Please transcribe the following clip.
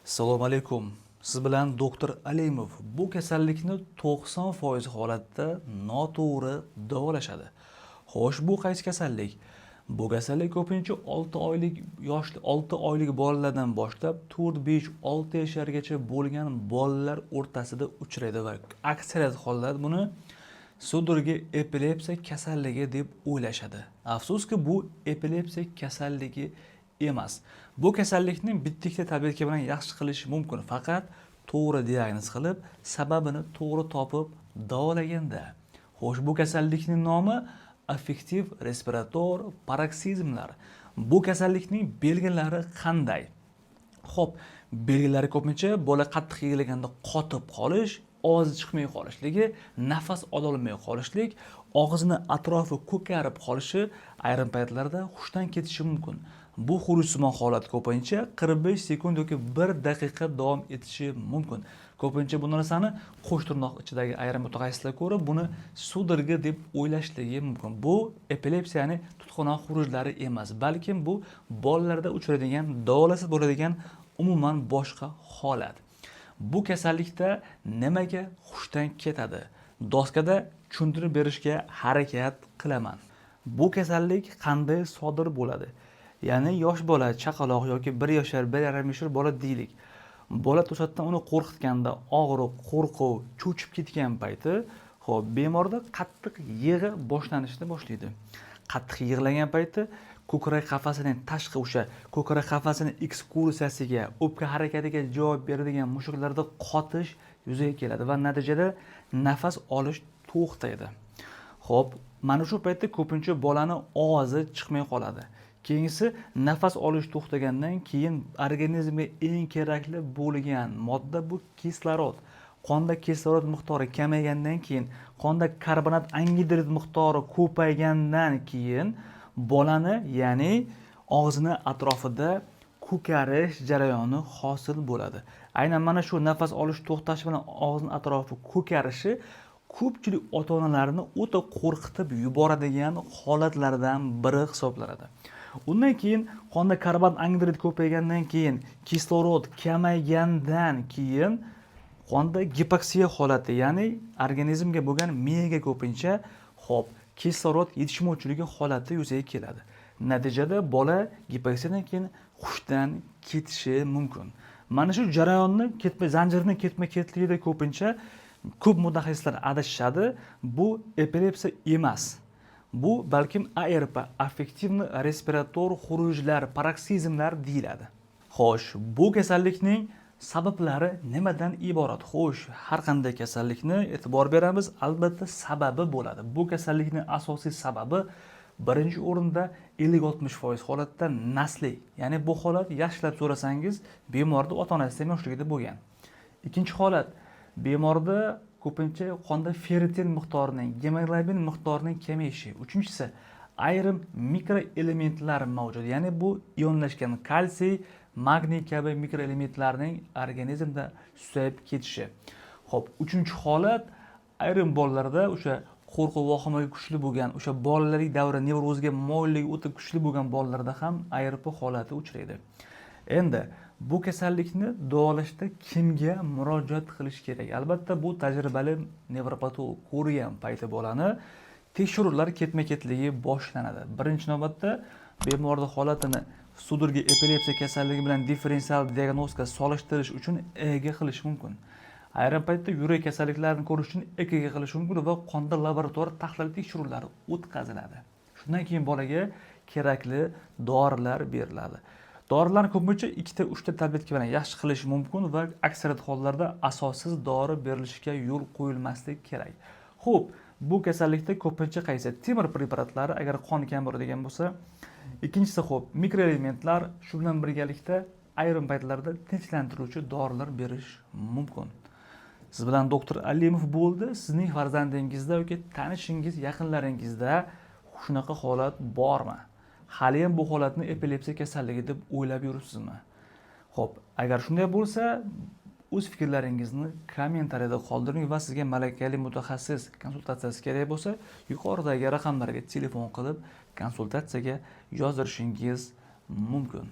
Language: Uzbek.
Assalomu alaykum. Siz bilan doktor Alimov. Bu kasallikni 90% holatda noto'g'ri davolashadi. Xo'sh, bu qaysi kasallik? Bu kasallik ko'pincha 6 oylik bolalardan boshlab 4-5-6 yoshlargacha bo'lgan bolalar o'rtasida uchraydi va aksariyat hollarda buni sudurgi epilepsiya kasalligi deb o'ylashadi. Afsuski bu epilepsiya kasalligi emas. Bu kasallikni bitta tabletka bilan yaxshi qilish mumkin, faqat to'g'ri diagnoz qilib, sababini to'g'ri topib davolaganda. Xo'sh, bu kasallikning nomi affektiv respirator paroksizmlar. Bu kasallikning belgilari qanday? Xo'p, belgilari ko'pincha bola qattiq yig'laganda qotib qolish, ovozi chiqmay qolishligi, nafas ola olmay qolishlik, og'zini atrofi ko'karib qolishi, ayrim paytlarda hushdan ketishi mumkin. Bu xurujsimon holat ko'pincha 45 sekund yoki 1 daqiqa davom etishi mumkin. Ko'pincha bu narsani qo'sh tirnoq ichidagi ayrim mutaxassislar ko'rib, buni sudurgi deb o'ylashligi mumkin. Bu epilepsiyaning tutqanoq xurujlari emas, balkim bu bolalarda uchraydigan, davolasa bo'ladigan umuman boshqa holat. Bu kasallikda nimaga hushdan ketadi? Doskada tushuntirib berishga harakat qilaman. Bu kasallik qanday sodir bo'ladi? Ya'ni yosh bola, chaqaloq yoki 1 yoshar, 1,5 yoshar bola deylik. Bola to'satdan uni qo'rqitganda og'riq, qo'rquv, cho'chib ketgan payti, xo'p, bemorda qattiq yig'i boshlanishni boshlaydi. Qattiq yig'lagan payti ko'krak qafasining tashqi o'sha ko'krak qafasining ekskursiyasiga, o'pka harakatiga javob beradigan mushaklarda qotish yuzaga keladi va natijada nafas olish to'xtaydi. Xo'p, mana shu paytda ko'pincha bolaning ovozi chiqmay qoladi. Keyingisi nafas olish to'xtagandan keyin organizmga eng kerakli bo'lgan modda bu kislorod. Qonda kislorod miqdori kamaygandan keyin, qonda karbonat angidrid miqdori ko'paygandan keyin bolani, ya'ni og'zini atrofida ko'karish jarayoni hosil bo'ladi. Aynan mana shu nafas olish to'xtashi bilan og'zini atrofi ko'karishi ko'pchilik ota-onalarni o'ta qo'rqitib yuboradigan holatlardan biri hisoblanadi. Undan keyin qonda karbonat angidrid ko'paygandan keyin, kislorod kamaygandan keyin qonda gipoksiya holati, ya'ni organizmga bo'lgan miyaga ko'pincha kislorod yetishmovchiligi holati yuzaga keladi. Natijada bola gipoksiyadan keyin hushdan ketishi mumkin. Mana shu jarayonni zanjirni ketma-ketligida ko'pincha ko'p mutaxassislar adashishadi. Bu epilepsiya emas. Bu balkim ARP, affektivni respirator xurujlar, paroksizmlar deyiladi. Xo'sh, bu kasallikning sabablari nimadan iborat? Xo'sh, har qanday kasallikni e'tibor beramiz, albatta sababi bo'ladi. Bu kasallikning asosiy sababi birinchi o'rinda 50-60% holatda nasliy. Ya'ni bu holat yaxshilab so'rasangiz, bemorda ota-onasi ham yoshligida bo'lgan. Ikkinchi holat, bemorda ko'pincha qonda ferritin miqdorining, gemoglobin miqdorining kamayishi. Uchinchisi, ayrim mikroelementlar mavjud. Ya'ni bu ionlashgan kalsiy, magniy kabi mikroelementlarning organizmda susayib ketishi. Xo'p, uchinchi holat, ayrim bolalarda o'sha qo'rquv vahimaga kuchli bo'lgan, o'sha bolalik davri nevrozga moyilligi o'ta kuchli bo'lgan bolalarda ham ARP holati uchraydi. Endi bu kasallikni davolashda kimga murojaat qilish kerak? Albatta, bu tajribali nevropatolog ko'rgan payti bolani tekshiruvlar ketma-ketligi boshlanadi. Birinchi navbatda bemorning holatini sudurgi epilepsiya kasalligi bilan differensial diagnostika solishtirish uchun EEG qilish mumkin. Ayrim paytda yurak kasalliklarini ko'rish uchun EKG qilish mumkin va qonda laborator tahlil tekshiruvlari o'tkaziladi. Shundan keyin bolaga kerakli dorilar beriladi. Dorilarni ko'pincha 2-3 tabletka bilan yaxshi qilish mumkin va aksariyat hollarda asossiz dori berilishiga yo'l qo'yilmasligi kerak. Xo'p, bu kasallikda ko'pincha qaysi? Temir preparatlari agar qon kam bo'ladigan bo'lsa, ikkinchisi mikroelementlar, shu bilan birgalikda ayrim paytlarda tinchlantiruvchi dorilar berish mumkin. Siz bilan doktor Alimov bo'ldi. Sizning farzandingizda yoki tanishingiz, yaqinlaringizda shunaqa holat bormi? Hali ham bu holatni epilepsiya kasalligi deb o'ylab yuribsizmi? Xo'p, agar shunday bo'lsa, o'z fikrlaringizni kommentariyada qoldiring va sizga malakali mutaxassis konsultatsiyasi kerak bo'lsa, yuqoridagi raqamlarga telefon qilib konsultatsiyaga yozdirishingiz mumkin.